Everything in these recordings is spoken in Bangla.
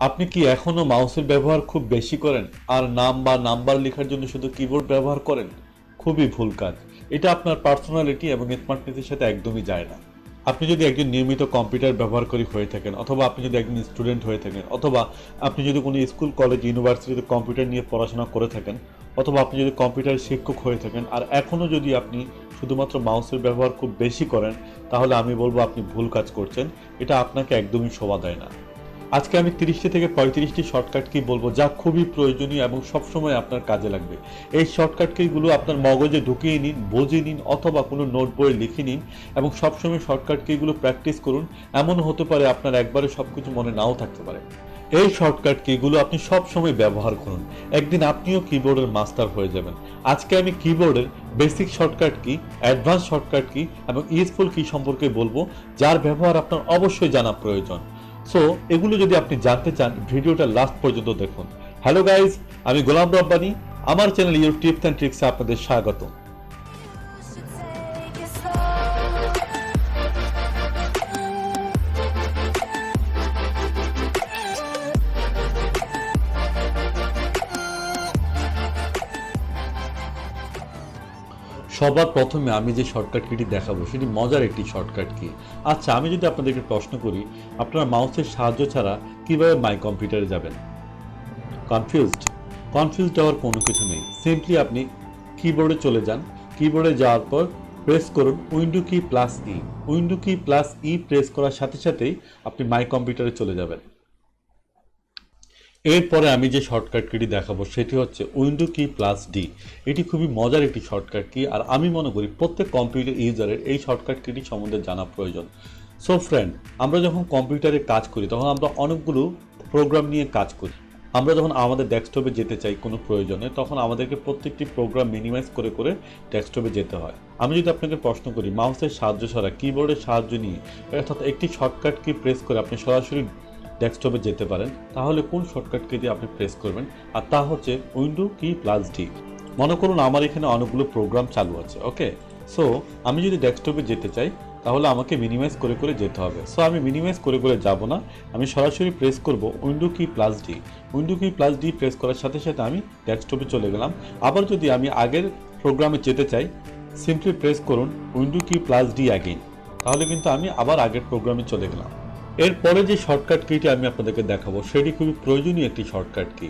আপনি কি এখনো মাউসের ব্যবহার খুব বেশি করেন আর নাম বা নাম্বার লেখার জন্য শুধু কিবোর্ড ব্যবহার করেন? খুবই ভুল কাজ। এটা আপনার পার্সোনালিটি এবং স্মার্টনেসের সাথে একদমই যায় না। আপনি যদি একজন নিয়মিত কম্পিউটার ব্যবহারকারী হয়ে থাকেন, অথবা আপনি যদি একজন স্টুডেন্ট হয়ে থাকেন, অথবা আপনি যদি কোনো স্কুল কলেজ ইউনিভার্সিটিতে কম্পিউটার নিয়ে পড়াশোনা করে থাকেন, অথবা আপনি যদি কম্পিউটার শিক্ষক হয়ে থাকেন আর এখনও যদি আপনি শুধুমাত্র মাউসের ব্যবহার খুব বেশি করেন, তাহলে আমি বলবো আপনি ভুল কাজ করছেন। এটা আপনাকে একদমই শোভা দেয় না। আজকে আমি 30টি থেকে 35টি শর্টকাট কি বলবো যা খুবই প্রয়োজনীয় এবং সবসময় আপনার কাজে লাগবে। এই শর্টকাট কিগুলো আপনার মগজে ঢুকিয়ে নিন, বুঝিয়ে নিন, অথবা কোনো নোট বইয়ে লিখে নিন এবং সবসময় শর্টকাট কিগুলো প্র্যাকটিস করুন। এমন হতে পারে আপনার একবারে সবকিছু মনে নাও থাকতে পারে। এই শর্টকাট কিগুলো আপনি সব সময় ব্যবহার করুন। একদিন আপনিও কিবোর্ডের মাস্টার হয়ে যাবেন। আজকে আমি কিবোর্ডের basic shortcut key, advance shortcut key এবং ইউজফুল কি সম্পর্কে বলবো, যার ব্যবহার আপনার অবশ্যই জানা প্রয়োজন। সো এগুলো যদি আপনি জানতে চান, ভিডিওটা লাস্ট পর্যন্ত দেখুন। হ্যালো গাইজ, আমি গোলাম রব্বানী। আমার চ্যানেল ইউর টিপস অ্যান্ড ট্রিক্সে আপনাদের স্বাগত। সবার প্রথমে আমি যে শর্টকাট কিটি দেখাবো সেটি মজার একটি শর্টকাট কি। আচ্ছা, আমি যদি আপনাদেরকে প্রশ্ন করি, আপনারা মাউসের সাহায্য ছাড়া কিভাবে মাই কম্পিউটারে যাবেন? কনফিউজড হওয়ার কোনো কিছু নেই। সিম্পলি আপনি কিবোর্ডে চলে যান। কিবোর্ডে যাওয়ার পর প্রেস করুন window key plus E. Window key plus E press করার সাথে সাথেই আপনি মাই কম্পিউটারে চলে যাবেন। এরপরে আমি যে শর্টকাট কিটি দেখাবো সেটি হচ্ছে উইন্ডো কি প্লাস ডি। এটি খুবই মজার একটি শর্টকাট কি, আর আমি মনে করি প্রত্যেক কম্পিউটার ইউজারের এই শর্টকাট কিটি সম্বন্ধে জানা প্রয়োজন। সো ফ্রেন্ড, আমরা যখন কম্পিউটারে কাজ করি তখন আমরা অনেকগুলো প্রোগ্রাম নিয়ে কাজ করি। আমরা যখন আমাদের ডেস্কটপে যেতে চাই কোনো প্রয়োজনে, তখন আমাদেরকে প্রত্যেকটি প্রোগ্রাম মিনিমাইজ করে করে ডেস্কটপে যেতে হয়। আমি যদি আপনাকে প্রশ্ন করি, মাউসের সাহায্য ছাড়া কিবোর্ডের সাহায্য নিয়ে, অর্থাৎ একটি শর্টকাট কি প্রেস করে আপনি সরাসরি ডেস্কটপে যেতে পারেন, তাহলে কোন শর্টকাট কি দিয়ে আপনি প্রেস করবেন? আর তা হচ্ছে উইন্ডো কি প্লাস ডি। মনে করুন আমার এখানে অনেকগুলো প্রোগ্রাম চালু আছে। ওকে, সো আমি যদি ডেস্কটপে যেতে চাই তাহলে আমাকে মিনিমাইজ করে করে যেতে হবে। সো আমি মিনিমাইজ করে করে যাব না, আমি সরাসরি প্রেস করব window key plus D. Window key plus D press করার সাথে সাথে আমি ডেস্কটপে চলে গেলাম। আবার যদি আমি আগের প্রোগ্রামে যেতে চাই, সিম্পলি প্রেস করুন window key plus D again. তাহলে কিন্তু আমি আবার আগের প্রোগ্রামে চলে গেলাম। এরপরে যে শর্টকাট কিটি আমি আপনাদেরকে দেখাবো সেটি খুবই প্রয়োজনীয় একটি শর্টকাট কি।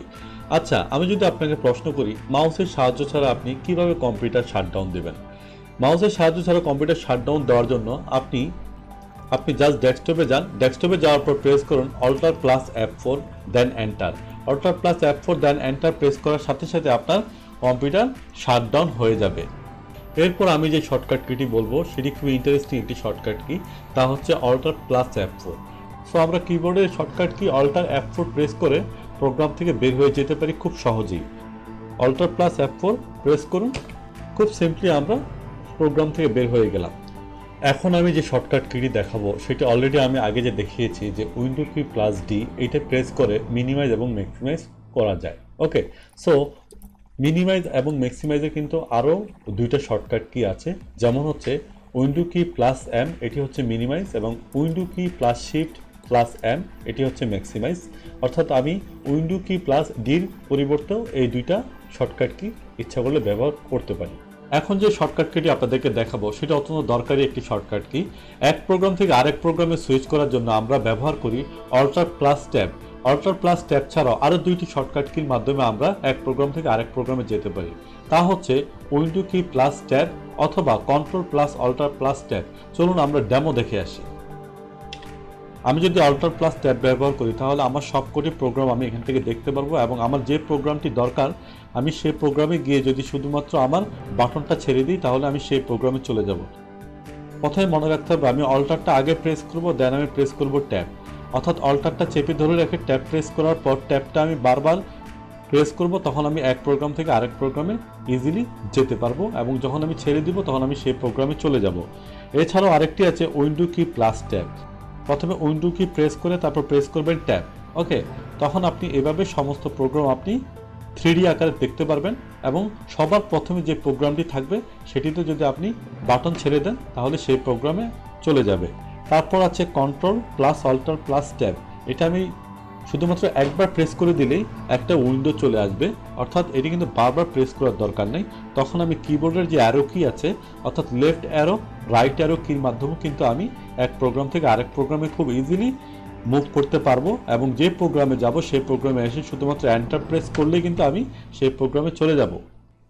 আচ্ছা, আমি যদি আপনাকে প্রশ্ন করি, মাউসের সাহায্য ছাড়া আপনি কিভাবে কম্পিউটার শাটডাউন দেবেন? মাউসের সাহায্য ছাড়া কম্পিউটার শাটডাউন দেওয়ার জন্য আপনি জাস্ট ডেস্কটপে যান। ডেস্কটপে যাওয়ার পর প্রেস করুন alt plus F4 then enter. Alt plus F4 then enter press করার সাথে সাথে আপনার কম্পিউটার শাটডাউন হয়ে যাবে। এরপর আমি যে শর্টকাট কিটি বলবো সেটি খুবই ইন্টারেস্টিং একটি শর্টকাট কি, তা হচ্ছে অল্টার প্লাস F4। সো আমরা কিবোর্ডের shortcut key alter F4 press করে প্রোগ্রাম থেকে বের হয়ে যেতে পারি খুব সহজেই। অল্টার প্লাস F4 প্রেস করুন, খুব সিম্পলি আমরা প্রোগ্রাম থেকে বের হয়ে গেলাম। এখন আমি যে শর্টকাট কিটি দেখাবো সেটি অলরেডি আমি আগে যে দেখিয়েছি, যে উইন্ডো কি প্লাস ডি, এটা প্রেস করে মিনিমাইজ এবং ম্যাক্সিমাইজ করা যায়। ওকে, সো মিনিমাইজ এবং ম্যাক্সিমাইজে কিন্তু আরও দুইটা শর্টকাট কি আছে, যেমন হচ্ছে উইন্ডো কি প্লাস এম, এটি হচ্ছে মিনিমাইজ, এবং window key plus shift plus M, এটি হচ্ছে ম্যাক্সিমাইজ। অর্থাৎ আমি উইন্ডো কি প্লাস ডির পরিবর্তেও এই দুইটা শর্টকাট কি ইচ্ছা করলে ব্যবহার করতে পারি। এখন যে শর্টকাট কিটি আপনাদেরকে দেখাবো সেটা অত্যন্ত দরকারি একটি শর্টকাট কি। এক প্রোগ্রাম থেকে আরেক প্রোগ্রামে সুইচ করার জন্য আমরা ব্যবহার করি alt plus tab. Alt plus tab ছাড়াও আরও দুইটি শর্টকাট কির মাধ্যমে আমরা এক প্রোগ্রাম থেকে আরেক প্রোগ্রামে যেতে পারি। তা হচ্ছে উইন্ডো কি প্লাস ট্যাব অথবা control plus alt plus tab. চলুন আমরা ডেমো দেখে আসি। আমি যদি অল্টার প্লাস ট্যাব ব্যবহার করি তাহলে আমার সবকটি প্রোগ্রাম আমি এখান থেকে দেখতে পারবো, এবং আমার যে প্রোগ্রামটি দরকার আমি সেই প্রোগ্রামে গিয়ে যদি শুধুমাত্র আমার বাটনটা ছেড়ে দিই তাহলে আমি সেই প্রোগ্রামে চলে যাব। প্রথমে মনে রাখতে হবে আমি অল্টারটা আগে প্রেস করব, দেন আমি প্রেস করব ট্যাব। অর্থাৎ অল্টারটা চেপে ধরে রেখে ট্যাব প্রেস করার পর ট্যাবটা আমি বারবার প্রেস করব, তখন আমি এক প্রোগ্রাম থেকে আরেক প্রোগ্রামে ইজিলি যেতে পারবো, এবং যখন আমি ছেড়ে দিব তখন আমি সেই প্রোগ্রামে চলে যাব। এছাড়াও আরেকটি আছে উইন্ডো কি প্লাস ট্যাব। প্রথমে উইন্ডো কি প্রেস করে তারপর প্রেস করবেন ট্যাব। ওকে, তখন আপনি এভাবে সমস্ত প্রোগ্রাম আপনি 3D আকারে দেখতে পারবেন, এবং সবার প্রথমে যে প্রোগ্রামটি থাকবে সেটিতে যদি আপনি বাটন ছেড়ে দেন তাহলে সেই প্রোগ্রামে চলে যাবে। তারপর আছে control plus alt plus tab. এটা আমি শুধুমাত্র একবার প্রেস করে দিলেই একটা উইন্ডো চলে আসবে, অর্থাৎ এটি কিন্তু বারবার প্রেস করার দরকার নেই। তখন আমি কিবোর্ডের যে অ্যারো কি আছে অর্থাৎ লেফট অ্যারো রাইট অ্যারো কির মাধ্যমে কিন্তু আমি এক প্রোগ্রাম থেকে আরেক প্রোগ্রামে খুব ইজিলি মুভ করতে পারবো, এবং যে প্রোগ্রামে যাব সেই প্রোগ্রামে এসে শুধুমাত্র এন্টার প্রেস করলেই কিন্তু আমি সেই প্রোগ্রামে চলে যাব।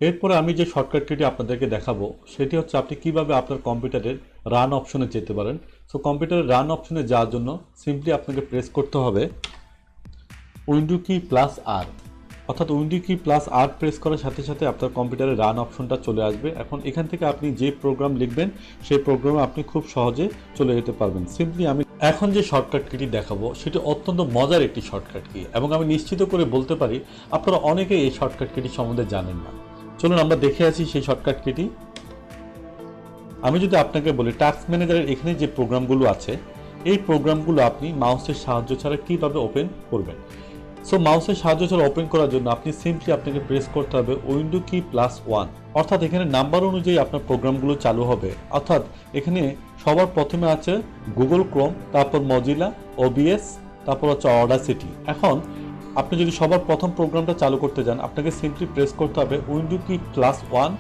এরপরে আমি যে শর্টকাট কিটি আপনাদেরকে দেখাবো সেটি হচ্ছে আপনি কিভাবে আপনার কম্পিউটারের রান অপশনে যেতে পারেন। সো কম্পিউটারের রান অপশনে যাওয়ার জন্য সিম্পলি আপনাকে প্রেস করতে হবে উইন্ডো কি প্লাস আর, অর্থাৎ উইন্ডো কি প্লাস আর প্রেস করার সাথে সাথে আপনার কম্পিউটারে রান অপশনটা চলে আসবে। এখন এখান থেকে আপনি যে প্রোগ্রাম লিখবেন সেই প্রোগ্রামে আপনি খুব সহজে চলে যেতে পারবেন। সিম্পলি আমি এখন যে শর্টকাট কিটি দেখাবো সেটি অত্যন্ত মজার একটি শর্টকাট কি, এবং আমি নিশ্চিত করে বলতে পারি আপনারা অনেকেই এই শর্টকাট কিটি সম্বন্ধে জানেন না। চলুন আমরা দেখে আসি সেই শর্টকাট কিটি। আমি যদি আপনাকে বলি টাস্ক ম্যানেজারের এখানে যে প্রোগ্রামগুলো আছে এই প্রোগ্রামগুলো আপনি মাউসের সাহায্য ছাড়া কিভাবে ওপেন করবেন। সো মাউসের সাহায্য ছাড়া ওপেন করার জন্য আপনি সিম্পলি আপনাকে প্রেস করতে হবে উইন্ডো কি প্লাস 1, অর্থাৎ এখানে নাম্বার অনুযায়ী আপনার প্রোগ্রামগুলো চালু হবে। অর্থাৎ এখানে সবার প্রথমে আছে গুগল ক্রোম, তারপর মজিলা, ওবিএস, তারপর হচ্ছে অডাসিটি। এখন আপনি যদি সবার প্রথম প্রোগ্রামটা চালু করতে যান আপনাকে সিম্পলি প্রেস করতে হবে উইন্ডো কি প্লাস 1।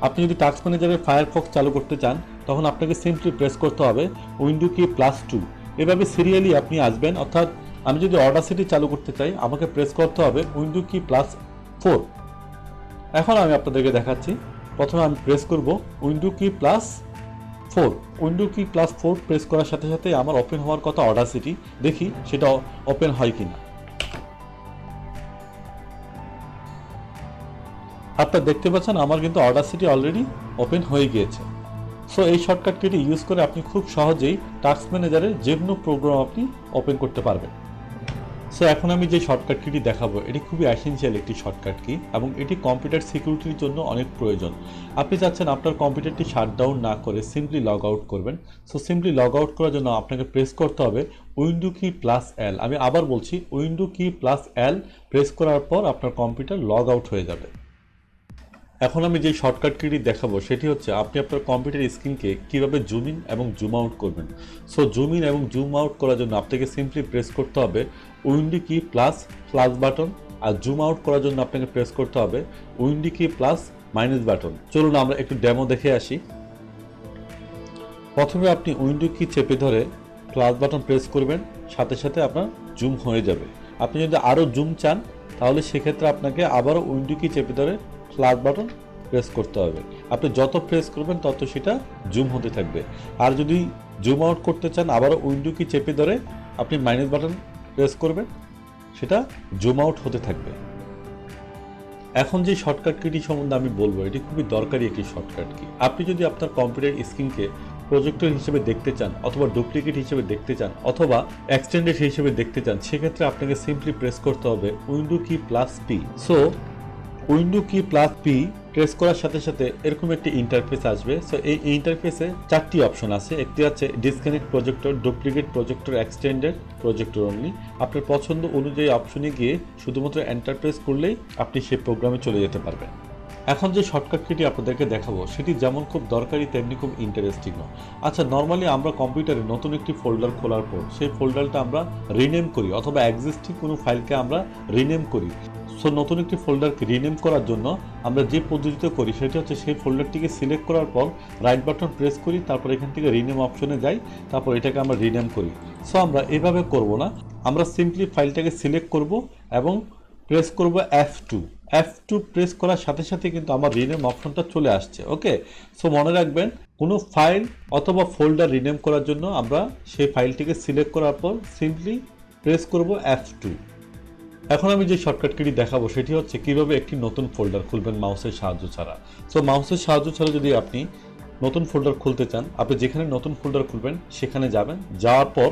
আপনি যদি টাস্ক ম্যানেজারের ফায়ারফক্স চালু করতে চান তখন আপনাকে সিম্পলি প্রেস করতে হবে উইন্ডো কি প্লাস 2। এভাবে সিরিয়ালি আপনি আসবেন। অর্থাৎ আমি যদি অডাসিটি চালু করতে চাই আমাকে প্রেস করতে হবে উইন্ডো কি প্লাস 4। এখন আমি আপনাদেরকে দেখাচ্ছি। প্রথমে আমি প্রেস করব window key plus 4। Window key plus 4 press করার সাথে সাথে আমার ওপেন হওয়ার কথা অডাসিটি, দেখি সেটা ওপেন হয় কিনা। আপনারা দেখতে পাচ্ছেন আমার কিন্তু অডাসিটি অলরেডি ওপেন হয়ে গিয়েছে। সো এই শর্টকাট কিটি ইউজ করে আপনি খুব সহজেই টাস্ক ম্যানেজারের যে কোনো প্রোগ্রাম আপনি ওপেন করতে পারবেন। সো এখন আমি যে শর্টকাট কিটি দেখাবো এটি খুবই এসেনশিয়াল একটি শর্টকাট কি, এবং এটি কম্পিউটার সিকিউরিটির জন্য অনেক প্রয়োজন। আপনি চাচ্ছেন আপনার কম্পিউটারটি শাটডাউন না করে সিম্পলি লগ আউট করবেন। সো সিম্পলি লগ আউট করার জন্য আপনাকে প্রেস করতে হবে উইন্ডো কি প্লাস এল। আমি আবার বলছি window key plus L press করার পর আপনার কম্পিউটার লগ আউট হয়ে যাবে। এখন আমি যে শর্টকাট কিটি দেখাবো সেটি হচ্ছে আপনি আপনার কম্পিউটার স্ক্রিনকে কীভাবে জুম ইন এবং জুম আউট করবেন। সো জুম ইন এবং জুম আউট করার জন্য আপনাকে সিম্পলি প্রেস করতে হবে উইন্ডো কি প্লাস বাটন, আর জুম আউট করার জন্য আপনাকে প্রেস করতে হবে window key plus minus button. চলুন আমরা একটু ডেমো দেখে আসি। প্রথমে আপনি উইন্ডো কি চেপে ধরে প্লাস বাটন প্রেস করবেন, সাথে সাথে আপনার জুম হয়ে যাবে। আপনি যদি আরও জুম চান তাহলে সেক্ষেত্রে আপনাকে আবারও উইন্ডো কি চেপে ধরে প্লাস বাটন প্রেস করতে হবে। আপনি যত প্রেস করবেন তত সেটা জুম হতে থাকবে। আর যদি জুম আউট করতে চান আবারও উইন্ডো কি চেপে ধরে আপনি মাইনাস বাটন প্রেস করবেন, সেটা জুম আউট হতে থাকবে। এখন যে শর্টকাট কিটি সম্বন্ধে আমি বলবো এটি খুবই দরকারি একটি শর্টকাট কি। আপনি যদি আপনার কম্পিউটার স্ক্রিনকে প্রজেক্টর হিসেবে দেখতে চান, অথবা ডুপ্লিকেট হিসেবে দেখতে চান, অথবা এক্সটেন্ডেড হিসেবে দেখতে চান, সেক্ষেত্রে আপনাকে সিম্পলি প্রেস করতে হবে window key plus P. So window key plus P press করার সাথে সাথে এরকম একটি ইন্টারফেস আসবে। সো এই ইন্টারফেসে 4টি অপশন আছে। একটি আছে disconnect projector, duplicate projector, extended projector only. আপনার পছন্দ অনুযায়ী অপশনে গিয়ে শুধুমাত্র এন্টার প্রেস করলেই আপনি সেই প্রোগ্রামে চলে যেতে পারবেন। এখন যে শর্টকাট কিটি আপনাদেরকে দেখাবো সেটি যেমন খুব দরকারি তেমনি খুব ইন্টারেস্টিংও। আচ্ছা, নর্মালি আমরা কম্পিউটারে নতুন একটি ফোল্ডার খোলার পর সেই ফোল্ডারটা আমরা রিনেম করি, অথবা এক্সিস্টিং কোনো ফাইলকে আমরা রিনেম করি। সো নতুন একটি ফোল্ডারকে রিনেম করার জন্য আমরা যে পদ্ধতিতে করি সেটি হচ্ছে সেই ফোল্ডারটিকে সিলেক্ট করার পর রাইট বাটন প্রেস করি, তারপর এখান থেকে রিনেম অপশনে যাই, তারপর এটাকে আমরা রিনেম করি। সো আমরা এভাবে করব না, আমরা সিম্পলি ফাইলটাকে সিলেক্ট করব এবং প্রেস করব F2 প্রেস করার সাথে সাথে কিন্তু আমার রিনেম অপশনটা চলে আসছে। ওকে, সো মনে রাখবেন কোনো ফাইল অথবা ফোল্ডার রিনেম করার জন্য আমরা সেই ফাইলটিকে সিলেক্ট করার পর সিম্পলি প্রেস করব F2। এখন আমি যে শর্টকাট কিটি দেখাবো সেটি হচ্ছে কিভাবে একটি নতুন ফোল্ডার খুলবেন মাউসের সাহায্য ছাড়া। সো মাউসের সাহায্য ছাড়া যদি আপনি নতুন ফোল্ডার খুলতে চান, আপনি যেখানে নতুন ফোল্ডার খুলবেন সেখানে যাবেন। যাওয়ার পর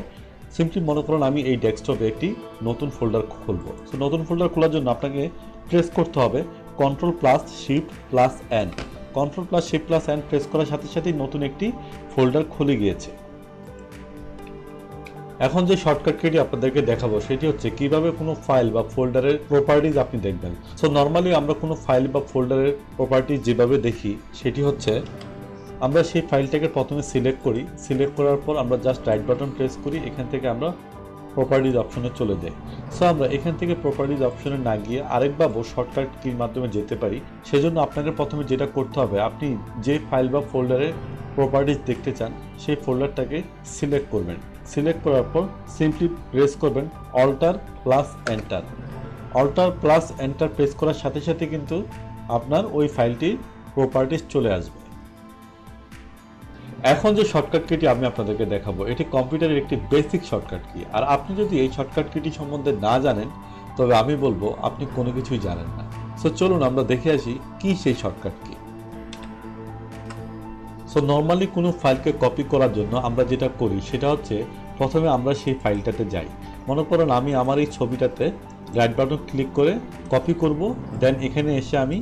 সিম্পলি মনে করুন আমি এই ডেস্কটপে একটি নতুন ফোল্ডার খুলবো। সো নতুন ফোল্ডার খোলার জন্য আপনাকে প্রেস করতে হবে Ctrl+Shift+N। Ctrl+Shift+N প্রেস করার সাথে সাথেই নতুন একটি ফোল্ডার খুলে গিয়েছে। এখন যে শর্টকাট কিটি আপনাদেরকে দেখাবো সেটি হচ্ছে কিভাবে কোনো ফাইল বা ফোল্ডারের প্রপার্টিজ আপনি দেখবেন। সো নর্মালি আমরা কোনো ফাইল বা ফোল্ডারের প্রপার্টিজ যেভাবে দেখি সেটি হচ্ছে আমরা সেই ফাইলটাকে প্রথমে সিলেক্ট করি, সিলেক্ট করার পর আমরা জাস্ট রাইট বাটন প্রেস করি, এখান থেকে আমরা প্রপার্টিজ অপশনে চলে যাই। সো আমরা এখান থেকে প্রপার্টিজ অপশনে না গিয়ে আরেকভাবে শর্টকাট কির মাধ্যমে যেতে পারি। সেজন্য আপনাকে প্রথমে যেটা করতে হবে, আপনি যে ফাইল বা ফোল্ডারে প্রপার্টিজ দেখতে চান সেই ফোল্ডারটাকে সিলেক্ট করবেন। সিলেক্ট করার পর সিম্পলি প্রেস করবেন alt plus enter. Alt plus enter press করার সাথে সাথে কিন্তু আপনার ওই ফাইলটির প্রপার্টিজ চলে আসবে। এখন যে শর্টকাট কিটি আমি আপনাদেরকে দেখাবো, এটি কম্পিউটারের একটি বেসিক শর্টকাট কি। আর আপনি যদি এই শর্টকাট কিটি সম্বন্ধে না জানেন, তবে আমি বলবো আপনি কোনো কিছুই জানেন না। সো চলুন আমরা দেখে আসি কি সেই শর্টকাট কি। সো নর্মালি কোনো ফাইলকে কপি করার জন্য আমরা যেটা করি সেটা হচ্ছে প্রথমে আমরা সেই ফাইলটাতে যাই। মনে করুন আমি আমার এই ছবিটাতে রাইট বাটন ক্লিক করে কপি করব, দেন এখানে এসে আমি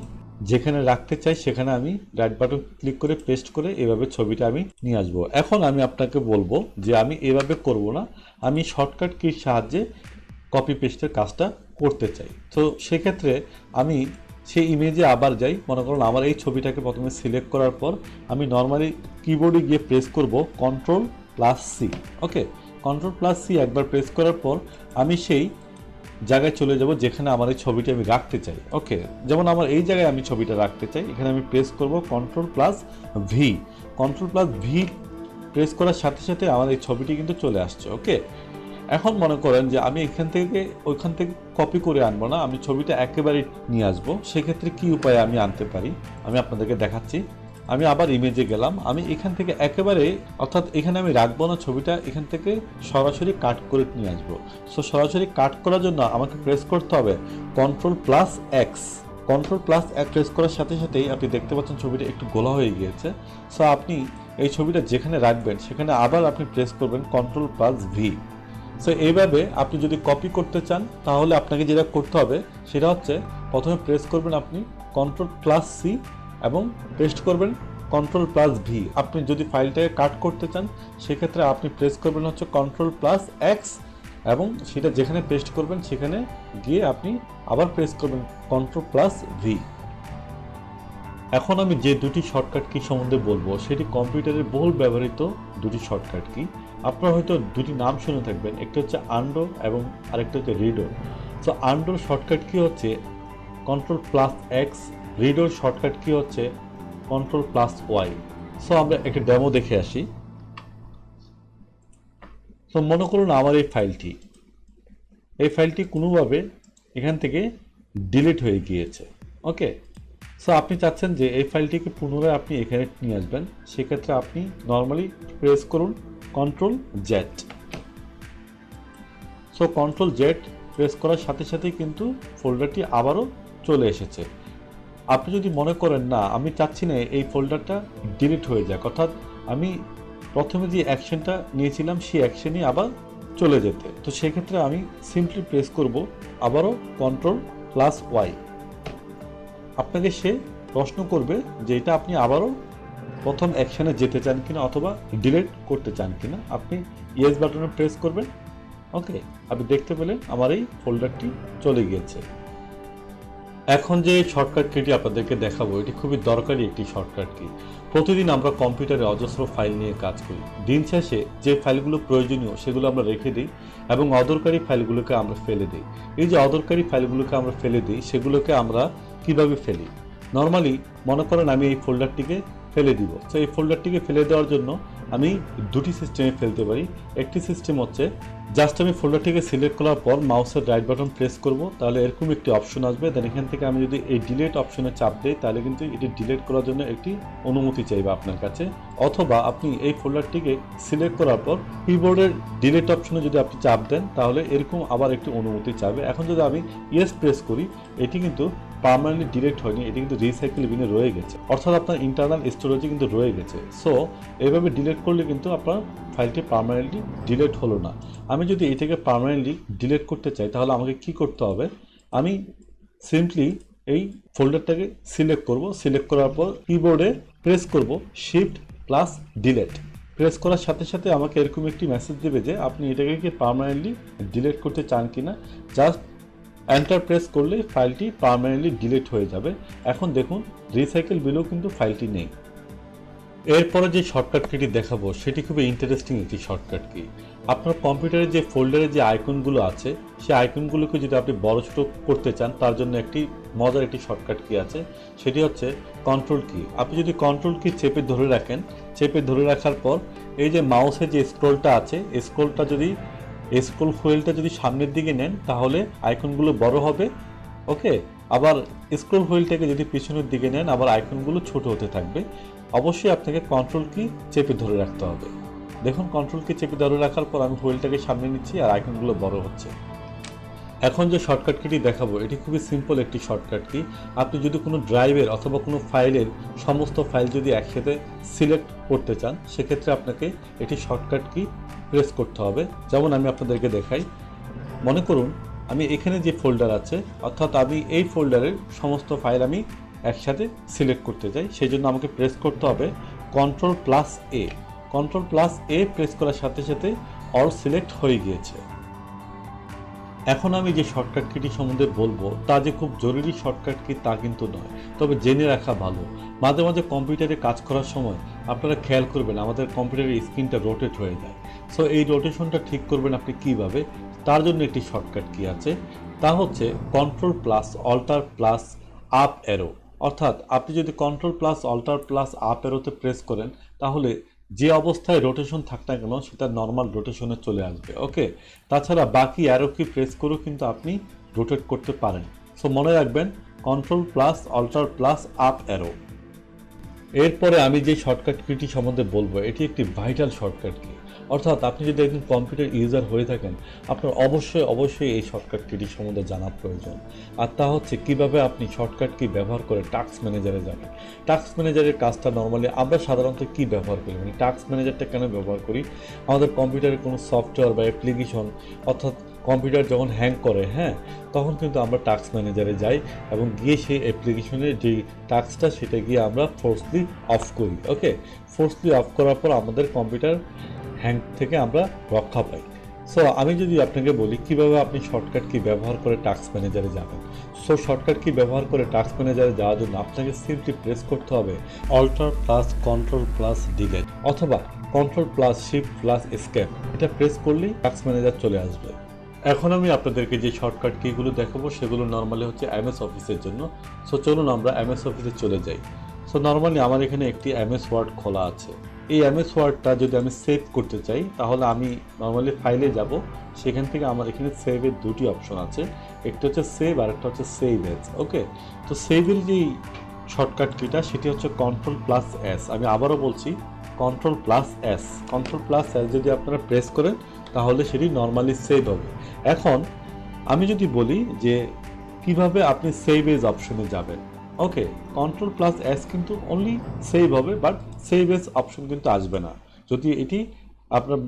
যেখানে রাখতে চাই সেখানে আমি রাইট বাটন ক্লিক করে পেস্ট করে এভাবে ছবিটা আমি নিয়ে আসবো। এখন আমি আপনাকে বলবো যে আমি এভাবে করব না, আমি শর্টকাট কির সাহায্যে কপি পেস্টের কাজটা করতে চাই। তো সেক্ষেত্রে আমি সেই ইমেজে আবার যাই। মনে করুন আমার এই ছবিটাকে প্রথমে সিলেক্ট করার পর আমি নর্মালি কিবোর্ডে গিয়ে প্রেস করব Ctrl+C। ওকে, Ctrl+C একবার প্রেস করার পর আমি সেই জায়গায় চলে যাব যেখানে আমার এই ছবিটা আমি রাখতে চাই। ওকে, যেমন আমার এই জায়গায় আমি ছবিটা রাখতে চাই, এখানে আমি প্রেস করব Ctrl+V। Ctrl+V প্রেস করার সাথে সাথে আমার এই ছবিটি কিন্তু চলে আসছে। ওকে, এখন মনে করেন যে আমি ওইখান থেকে কপি করে আনবো না, আমি ছবিটা একেবারে নিয়ে আসবো। সেক্ষেত্রে কি উপায়ে আমি আনতে পারি আমি আপনাদেরকে দেখাচ্ছি। আমি আবার ইমেজে গেলাম, আমি এখান থেকে একেবারে, অর্থাৎ এখানে আমি রাখবো না ছবিটা, এখান থেকে সরাসরি কাট করে নিয়ে আসবো। সো সরাসরি কাট করার জন্য আমাকে প্রেস করতে হবে Ctrl+X। Ctrl+X প্রেস করার সাথে সাথেই আপনি দেখতে পাচ্ছেন ছবিটা একটু গোলা হয়ে গিয়েছে। সো আপনি এই ছবিটা যেখানে রাখবেন সেখানে আবার আপনি প্রেস করবেন Ctrl+V। সো এইভাবে আপনি যদি কপি করতে চান তাহলে আপনাকে যেটা করতে হবে সেটা হচ্ছে প্রথমে প্রেস করবেন আপনি Ctrl+C এবং পেস্ট করবেন Ctrl+V। আপনি যদি ফাইলটাকে কাট করতে চান সেক্ষেত্রে আপনি প্রেস করবেন হচ্ছে Ctrl+X এবং সেটা যেখানে পেস্ট করবেন সেখানে গিয়ে আপনি আবার প্রেস করবেন Ctrl+V। এখন আমি যে দুটি শর্টকাট কি সম্বন্ধে বলবো সেটি কম্পিউটারের বহুল ব্যবহৃত দুটি শর্টকাট কি। আপনারা হয়তো দুটি নাম শুনে থাকবেন, একটা হচ্ছে আন্ডো এবং আরেকটা হচ্ছে রিডো। সো আন্ডোর শর্টকাট কি হচ্ছে Ctrl+X, রিডোর শর্টকাট কি হচ্ছে Ctrl+Y। সো আমরা একটা ডেমো দেখে আসি। তো মনে করুন আমার এই ফাইলটি কোনোভাবে এখান থেকে ডিলিট হয়ে গিয়েছে। ওকে, সো আপনি চাচ্ছেন যে এই ফাইলটিকে পুনরায় আপনি এখানে নিয়ে আসবেন। সেক্ষেত্রে আপনি নর্মালি প্রেস করুন Ctrl+Z। সো Ctrl+Z প্রেস করার সাথে সাথেই কিন্তু ফোল্ডারটি আবারও চলে এসেছে। আপনি যদি মনে করেন না আমি চাচ্ছি না এই ফোল্ডারটা ডিলিট হয়ে যাক, অর্থাৎ আমি প্রথমে যে অ্যাকশনটা নিয়েছিলাম সেই অ্যাকশনই আবার চলে যেতে, তো সেক্ষেত্রে আমি সিম্পলি প্রেস করব আবারও Ctrl+Y। আপনাকে সে প্রশ্ন করবে যে এটা আপনি আবারও প্রথম অ্যাকশনে যেতে চান কিনা অথবা ডিলিট করতে চান কিনা। আপনি ইয়েস বাটনে প্রেস করবেন। ওকে, আপনি দেখতে পেলেন আমার এই ফোল্ডারটি চলে গিয়েছে। এখন যে শর্টকাট কিটি আপনাদেরকে দেখাবো এটি খুবই দরকারি একটি শর্টকাট কি। প্রতিদিন আমরা কম্পিউটারে অজস্র ফাইল নিয়ে কাজ করি। দিন শেষে যে ফাইলগুলো প্রয়োজনীয় সেগুলো আমরা রেখে দিই এবং অদরকারি ফাইলগুলোকে আমরা ফেলে দিই। এই যে অদরকারি ফাইলগুলোকে আমরা ফেলে দিই সেগুলোকে আমরা কিভাবে ফেলি? নর্মালি মনে করেন আমি এই ফোল্ডারটিকে ফেলে দিব। তো এই ফোল্ডারটিকে ফেলে দেওয়ার জন্য আমি দুটি সিস্টেমে ফেলতে পারি। একটি সিস্টেম হচ্ছে জাস্ট আমি ফোল্ডারটিকে সিলেক্ট করার পর মাউসের রাইট বাটন প্রেস করব, তাহলে এরকম একটি অপশন আসবে। দেন এখান থেকে আমি যদি এই ডিলিট অপশনে চাপ দিই তাহলে কিন্তু এটি ডিলিট করার জন্য একটি অনুমতি চাইবে আপনার কাছে। অথবা আপনি এই ফোল্ডারটিকে সিলেক্ট করার পর কিবোর্ডের ডিলিট অপশনে যদি আপনি চাপ দেন তাহলে এরকম আবার একটি অনুমতি চাইবে। এখন যদি আমি ইয়েস প্রেস করি এটি কিন্তু পার্মানেন্টলি ডিলিট হয়নি, এটি কিন্তু রিসাইকেল বিনে রয়ে গেছে, অর্থাৎ আপনার ইন্টারনাল স্টোরেজে কিন্তু রয়ে গেছে। সো এইভাবে ডিলিট করলে কিন্তু আপনার ফাইলটি পার্মানেন্টলি ডিলিট হলো না। আমি যদি এটাকে পার্মানেন্টলি ডিলিট করতে চাই তাহলে আমাকে কি করতে হবে? আমি সিম্পলি এই ফোল্ডারটাকে সিলেক্ট করব। সিলেক্ট করার পর কিবোর্ডে প্রেস করব Shift+Delete। প্রেস করার সাথে সাথে আমাকে এরকম একটি মেসেজ দেবে যে আপনি এটাকে কি পার্মানেন্টলি ডিলিট করতে চান কিনা। জাস্ট এন্টার প্রেস করলে ফাইলটি পার্মানেন্টলি ডিলিট হয়ে যাবে। এখন দেখুন রিসাইকেল বিলেও কিন্তু ফাইলটি নেই। এরপরে যে শর্টকাট কিটি দেখাবো সেটি খুবই ইন্টারেস্টিং একটি শর্টকাট কি। আপনার কম্পিউটারে যে ফোল্ডারে যে আইকনগুলো আছে সেই আইকনগুলোকে যদি আপনি বড় ছোট করতে চান তার জন্য একটি মজার একটি শর্টকাট কি আছে, সেটি হচ্ছে কন্ট্রোল কি। আপনি যদি কন্ট্রোল কি চেপে ধরে রাখেন, চেপে ধরে রাখার পর এই যে মাউসের যে স্ক্রোলটা আছে, স্ক্রোলটা যদি স্ক্রোল হুইলটা যদি সামনের দিকে নেন তাহলে আইকনগুলো বড় হবে। ওকে, আবার স্ক্রোল হুইলটাকে যদি পিছনের দিকে নেন আবার আইকনগুলো ছোট হতে থাকবে। অবশ্যই আপনাকে কন্ট্রোল কি চেপে ধরে রাখতে হবে। দেখুন কন্ট্রোল কি চেপে ধরে রাখার পর আমি হুইলটাকে সামনে নিচ্ছি আর আইকনগুলো বড় হচ্ছে। এখন যে শর্টকাট কিটি দেখাবো এটি খুবই সিম্পল একটি শর্টকাট কি। আপনি যদি কোনো ড্রাইভের অথবা কোনো ফাইলের সমস্ত ফাইল যদি একসাথে সিলেক্ট করতে চান সেক্ষেত্রে আপনাকে এটি শর্টকাট কি প্রেস করতে হবে। যেমন আমি আপনাদেরকে দেখাই, মনে করুন আমি এখানে যে ফোল্ডার আছে অর্থাৎ আমি এই ফোল্ডারের সমস্ত ফাইল আমি একসাথে সিলেক্ট করতে চাই, সেই জন্য আমাকে প্রেস করতে হবে কন্ট্রোল প্লাস এ। কন্ট্রোল প্লাস এ প্রেস করার সাথে সাথে অল সিলেক্ট হয়ে গিয়েছে। এখন আমি যে শর্টকাট কিটি সম্বন্ধে বলবো তা যে খুব জরুরি শর্টকাট কি তা কিন্তু নয়, তবে জেনে রাখা ভালো। মাঝে মাঝে কম্পিউটারে কাজ করার সময় আপনারা খেয়াল করবেন আমাদের কম্পিউটারের স্ক্রিনটা রোটেট হয়ে যায়। সো এই রোটেশনটা ঠিক করবেন আপনি কিভাবে, তার জন্য একটি শর্টকাট কি আছে, তা হচ্ছে control plus alt plus up arrow. অর্থাৎ আপনি যদি control plus alt plus up অ্যারোতে প্রেস করেন তাহলে যে অবস্থায় রোটেশন থাক না কেন সেটা নর্মাল রোটেশনে চলে আসবে। ওকে, তাছাড়া বাকি অ্যারো কি প্রেস করেও কিন্তু আপনি রোটেট করতে পারেন। সো মনে রাখবেন control plus alt plus up arrow. এরপরে আমি যে শর্টকাট কিটি সম্বন্ধে বলবো এটি একটি ভাইটাল শর্টকাট কি। অর্থাৎ আপনি যদি একজন কম্পিউটার ইউজার হয়ে থাকেন আপনার অবশ্যই এই শর্টকাট কিটি সম্বন্ধে জানা প্রয়োজন। আর তা হচ্ছে কিভাবে আপনি শর্টকাট কি ব্যবহার করে টাস্ক ম্যানেজারে যাবেন। টাস্ক ম্যানেজারের কাজটা নর্মালি আমরা সাধারণত কি ব্যবহার করি, মানে টাস্ক ম্যানেজারটা কেন ব্যবহার করি, আমাদের কম্পিউটারে কোনো সফটওয়্যার বা অ্যাপ্লিকেশন অর্থাৎ কম্পিউটার যখন হ্যাং করে তখন কিন্তু আমরা টাস্ক ম্যানেজারে যাই এবং গিয়ে সেই অ্যাপ্লিকেশনের যেই টাস্কটা সেটা গিয়ে আমরা ফোর্সলি অফ করি। ওকে, ফোর্সলি অফ করার পর আমাদের কম্পিউটার হ্যাং থেকে আমরা রক্ষা পাই। সো আমি যদি আপনাকে বলি কিভাবে আপনি শর্টকাট কি ব্যবহার করে টাস্ক ম্যানেজারে যাবেন। সো শর্টকাট কি ব্যবহার করে টাস্ক ম্যানেজারে যাওয়ার জন্য আপনাকে সিম্পলি প্রেস করতে হবে alt plus control plus delete অথবা control plus shift plus escape. এটা প্রেস করলেই টাস্ক ম্যানেজার চলে আসবে। এখন আমি আপনাদেরকে যে শর্টকাট কিগুলো দেখাবো সেগুলো নর্মালি হচ্ছে এমএস অফিসের জন্য। সো চলুন আমরা এমএস অফিসে চলে যাই। সো নর্মালি আমার এখানে একটি এমএস ওয়ার্ড খোলা আছে। এই এমএস ওয়ার্ডটা যদি আমি সেভ করতে চাই তাহলে আমি নর্মালি ফাইলে যাব, সেখান থেকে আমার এখানে সেভের দুটি অপশন আছে, একটা হচ্ছে সেভ আর একটা হচ্ছে সেভ এজ। ওকে, তো সেভের যেই শর্টকাট কিটা সেটি হচ্ছে কন্ট্রোল প্লাস এস। আমি আবারও বলছি control plus S. Control plus S যদি আপনারা প্রেস করেন তাহলে সেটি নর্মালি সেভ হবে। এখন আমি যদি বলি যে কিভাবে আপনি সেভ এজ অপশনে যাবেন, ওকে, কন্ট্রোল প্লাস এস কিন্তু অনলি সেভ হবে, বাট সেভ এজ অপশন কিন্তু আসবে না যদি এটি আপনার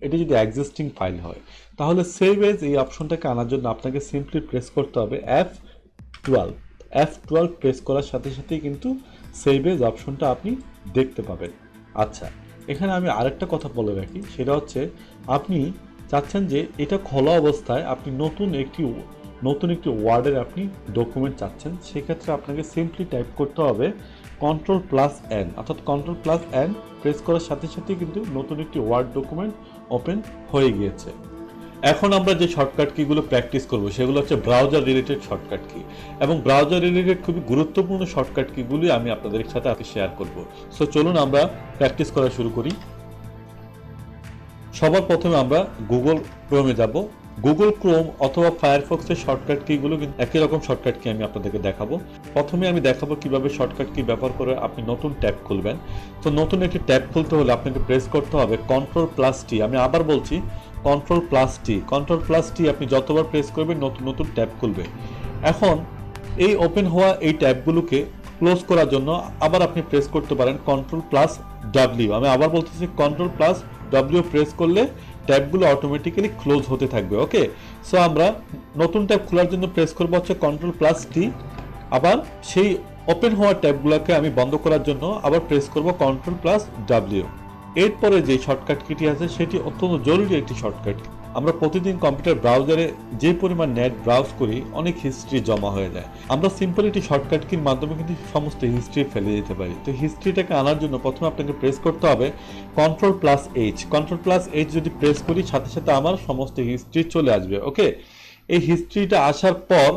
এটি যদি এক্সিস্টিং ফাইল হয়। তাহলে সেভ এজ এই অপশনটাকে আনার জন্য আপনাকে সিম্পলি প্রেস করতে হবে F12। F12 প্রেস করার সাথে সাথেই কিন্তু সেভ এজ অপশনটা আপনি দেখতে পাবেন। আচ্ছা, এখানে আমি আরেকটা কথা বলে রাখি, সেটা হচ্ছে আপনি চাচ্ছেন যে এটা খোলা অবস্থায় আপনি নতুন একটি ওয়ার্ডের আপনি ডকুমেন্ট চাচ্ছেন, সেক্ষেত্রে আপনাকে সিম্পলি টাইপ করতে হবে কন্ট্রোল প্লাস এন। অর্থাৎ কন্ট্রোল প্লাস এন প্রেস করার সাথে সাথে কিন্তু নতুন একটি ওয়ার্ড ডকুমেন্ট ওপেন হয়ে গিয়েছে। এখন আমরা যে শর্টকাট কিগুলো প্র্যাকটিস করব সেগুলো হচ্ছে ব্রাউজার রিলেটেড শর্টকাট কি, এবং ব্রাউজার রিলেটেড খুবই গুরুত্বপূর্ণ শর্টকাট কিগুলি আমি আপনাদের সাথে শেয়ার করব। সো চলুন আমরা প্র্যাকটিস করা শুরু করি। সবার প্রথমে আমরা গুগল ক্রোমে যাব। গুগল ক্রোম অথবা ফায়ারফক্সের শর্টকাট কিগুলো কিন্তু একই রকম শর্টকাট কি আমি আপনাদেরকে দেখাবো। প্রথমে আমি দেখাবো কিভাবে শর্টকাট কি ব্যবহার করে আপনি নতুন ট্যাব খুলবেন। তো নতুন একটি ট্যাব খুলতে হলে আপনাকে প্রেস করতে হবে কন্ট্রোল প্লাস টি। আমি আবার বলছি কন্ট্রোল প্লাস টি। কন্ট্রোল প্লাস টি আপনি যতবার প্রেস করবেন নতুন নতুন ট্যাব খুলবে। এখন এই ওপেন হওয়া এই ট্যাবগুলোকে ক্লোজ করার জন্য আবার আপনি প্রেস করতে পারেন কন্ট্রোল প্লাস ডাব্লিউ। আমি আবার বলতেছি কন্ট্রোল প্লাস ডাব্লিউ প্রেস করলে ট্যাবগুলো অটোমেটিক্যালি ক্লোজ হতে থাকবে। ওকে, সো আমরা নতুন ট্যাব খোলার জন্য প্রেস করবো হচ্ছে কন্ট্রোল প্লাস টি। আবার সেই ওপেন হওয়া ট্যাবগুলোকে আমি বন্ধ করার জন্য আবার প্রেস করব কন্ট্রোল প্লাস ডাব্লিউ। এরপরে যে শর্টকাট কিটি আছে সেটি অত্যন্ত জরুরি একটি শর্টকাট। আমরা প্রতিদিন কম্পিউটার ব্রাউজারে যে পরিমাণ নেট ব্রাউজ করি অনেক হিস্ট্রি জমা হয়ে যায়। আমরা সিম্পল একটি শর্টকাট কির মাধ্যমে কিন্তু সমস্ত হিস্ট্রি ফেলে দিতে পারি। তো হিস্ট্রিটাকে আনার জন্য প্রথমে আপনাকে প্রেস করতে হবে Ctrl+H। Ctrl+H যদি প্রেস করি সাথে সাথে আমার সমস্ত হিস্ট্রি চলে আসবে। ওকে, এই হিস্ট্রিটা আসার পর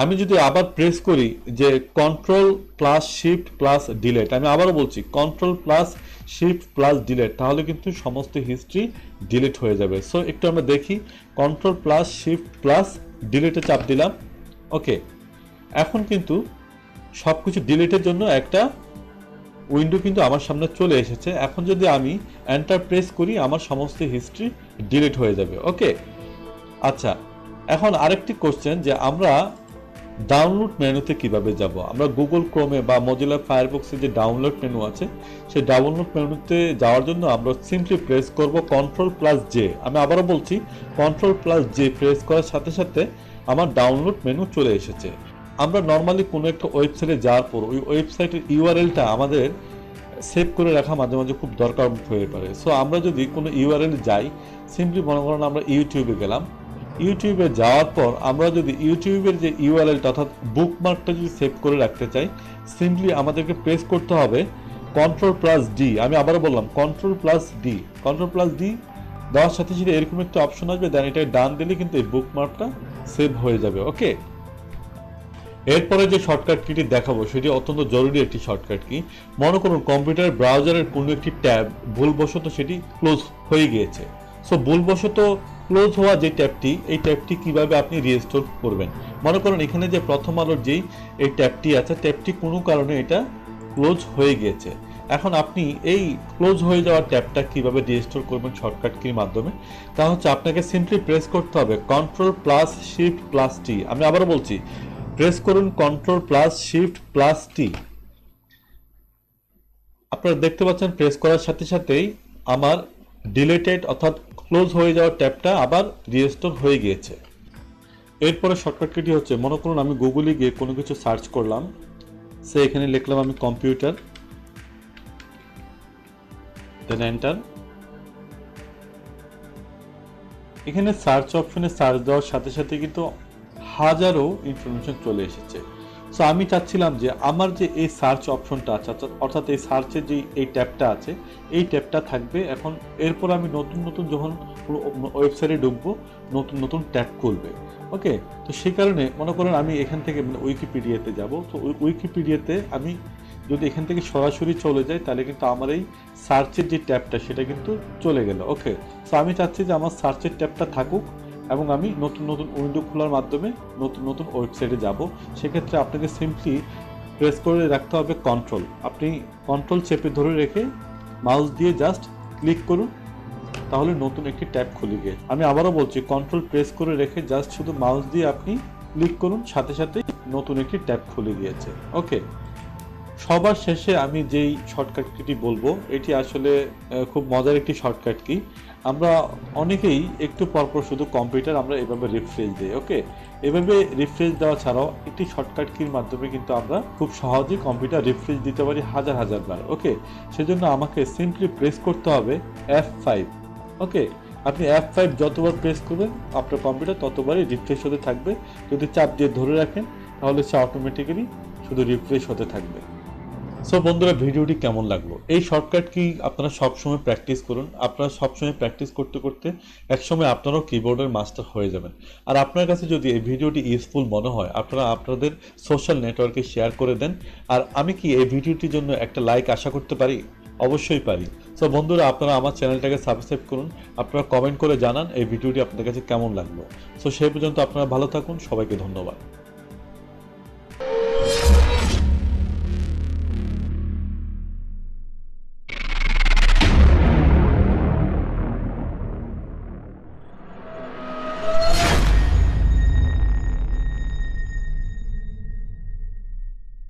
আমি যদি আবার প্রেস করি যে Ctrl+Shift+Delete, আমি আবারও বলছি Ctrl+Shift+Delete, তাহলে কিন্তু সমস্ত হিস্ট্রি ডিলিট হয়ে যাবে। সো একটু আমরা দেখি, Ctrl+Shift+Delete চাপ দিলাম। ওকে, এখন কিন্তু সব কিছু ডিলিটের জন্য একটা উইন্ডো কিন্তু আমার সামনে চলে এসেছে। এখন যদি আমি এন্টার প্রেস করি আমার সমস্ত হিস্ট্রি ডিলিট হয়ে যাবে। ওকে, আচ্ছা, এখন আরেকটি কোশ্চেন যে আমরা ডাউনলোড মেনুতে কিভাবে যাব। আমরা গুগল ক্রোমে বা মজিলা ফায়ারবক্সে যে ডাউনলোড মেনু আছে সেই ডাউনলোড মেনুতে যাওয়ার জন্য আমরা সিম্পলি প্রেস করব Ctrl+J। আমি আবারও বলছি Ctrl+J প্রেস করার সাথে সাথে আমার ডাউনলোড মেনু চলে এসেছে। আমরা নর্মালি কোনো একটা ওয়েবসাইটে যাওয়ার পর ওই ওয়েবসাইটের ইউআরএলটা আমাদের সেভ করে রাখা মাঝে মাঝে খুব দরকার হয়ে পারে। সো আমরা যদি কোনো ইউআরএল যাই, সিম্পলি মনে করেন আমরা ইউটিউবে গেলাম, ইউটিউবে যাওয়ার পর আমরা যদি ইউটিউবের যে ইউআরএলটা অর্থাৎ বুকমার্কটা যদি সেভ করে রাখতে চাই, সিম্পলি আমাদেরকে প্রেস করতে হবে Ctrl+D। আমি আবারও বললাম Ctrl+D। Ctrl+D দেওয়ার সাথে সাথে এরকম একটা অপশন আসবে, দেন এটা ডান দিলে কিন্তু এই বুকমার্কটা সেভ হয়ে যাবে। ওকে, এরপরে যে শর্টকাট কিটি দেখাবো সেটি অত্যন্ত জরুরি একটি শর্টকাট কি। মনে করুন কম্পিউটার ব্রাউজারের কোনো একটি ট্যাব ভুলবশত সেটি ক্লোজ হয়ে গিয়েছে। সো ভুলবশত ক্লোজ হওয়া যে ট্যাবটি, এই ট্যাবটি কিভাবে আপনি রিস্টোর করবেন। মনে করুন এখানে যে প্রথম আলোর যেই এই ট্যাবটি আছে, ট্যাবটি কোনো কারণে এটা ক্লোজ হয়ে গিয়েছে। এখন আপনি এই ক্লোজ হয়ে যাওয়া ট্যাবটা কিভাবে রিস্টোর করবেন শর্টকাট কির মাধ্যমে, তা হচ্ছে আপনাকে সিম্পলি প্রেস করতে হবে Ctrl+Shift+T। আমি আবারও বলছি, প্রেস করুন Ctrl+Shift+T। আপনারা দেখতে পাচ্ছেন প্রেস করার সাথে সাথেই আমার ডিলেটেড অর্থাৎ ক্লোজ হয়ে যাওয়া ট্যাবটা আবার রিস্টোর হয়ে গিয়েছে। এরপরে শর্টকাট কিটি হচ্ছে, মনে করুন আমি গুগলে গিয়ে কোনো কিছু সার্চ করলাম, সে এখানে লিখলাম আমি কম্পিউটার, দেন এন্টার। এখানে সার্চ অপশনে সার্চ দেওয়ার সাথে সাথে কিন্তু হাজারো ইনফরমেশন চলে এসেছে। সো আমি চাচ্ছিলাম যে আমার যে এই সার্চ অপশনটা আছে অর্থাৎ এই সার্চের যে এই ট্যাবটা আছে এই ট্যাবটা থাকবে। এখন এরপর আমি নতুন নতুন যখন ওয়েবসাইটে ঢুকবো নতুন নতুন ট্যাব খুলবে। ওকে, তো সেই কারণে মনে করেন আমি এখান থেকে উইকিপিডিয়াতে যাব। তো উইকিপিডিয়াতে আমি যদি এখান থেকে সরাসরি চলে যাই তাহলে কিন্তু আমার এই সার্চের যে ট্যাবটা সেটা কিন্তু চলে গেল। ওকে, সো আমি চাচ্ছি যে আমার সার্চের ট্যাবটা থাকুক এবং আমি নতুন নতুন উইন্ডো খোলার মাধ্যমে নতুন নতুন ওয়েবসাইটে যাব। সেক্ষেত্রে আপনাকে সিম্পলি প্রেস করে রাখতে হবে কন্ট্রোল। আপনি কন্ট্রোল চেপে ধরে রেখে মাউস দিয়ে জাস্ট ক্লিক করুন, তাহলে নতুন একটি ট্যাব খুলে গিয়েছে। আমি আবারও বলছি, কন্ট্রোল প্রেস করে রেখে জাস্ট শুধু মাউস দিয়ে আপনি ক্লিক করুন, সাথে সাথে নতুন একটি ট্যাব খুলে গিয়েছে। ওকে, সবার শেষে আমি যেই শর্টকাট কিটি বলবো এটি আসলে খুব মজার একটি শর্টকাট কি। আমরা অনেকেই একটু পরপর শুধু কম্পিউটার আমরা এভাবে রিফ্রেশ দিই। ওকে, এভাবে রিফ্রেশ দেওয়া ছাড়াও একটি শর্টকাট কির মাধ্যমে কিন্তু আমরা খুব সহজেই কম্পিউটার রিফ্রেশ দিতে পারি হাজার হাজার বার। ওকে, সেজন্য আমাকে সিম্পলি প্রেস করতে হবে F5। ওকে, আপনি F5 যতবার প্রেস করবেন আপনার কম্পিউটার ততবারই রিফ্রেশ হতে থাকবে। যদি চাপ দিয়ে ধরে রাখেন তাহলে সে অটোমেটিক্যালি শুধু রিফ্রেশ হতে থাকবে। সো বন্ধুরা, ভিডিওটি কেমন লাগলো? এই শর্টকাট কি আপনারা সবসময় প্র্যাকটিস করুন। আপনারা সবসময় প্র্যাকটিস করতে করতে একসময় আপনারাও কিবোর্ডের মাস্টার হয়ে যাবেন। আর আপনার কাছে যদি এই ভিডিওটি ইউজফুল মনে হয় আপনারা আপনাদের সোশ্যাল নেটওয়ার্কে শেয়ার করে দেন। আর আমি কি এই ভিডিওটির জন্য একটা লাইক আশা করতে পারি? অবশ্যই পারি। সো বন্ধুরা, আপনারা আমার চ্যানেলটাকে সাবস্ক্রাইব করুন, আপনারা কমেন্ট করে জানান এই ভিডিওটি আপনাদের কাছে কেমন লাগলো। সো সেই পর্যন্ত আপনারা ভালো থাকুন, সবাইকে ধন্যবাদ।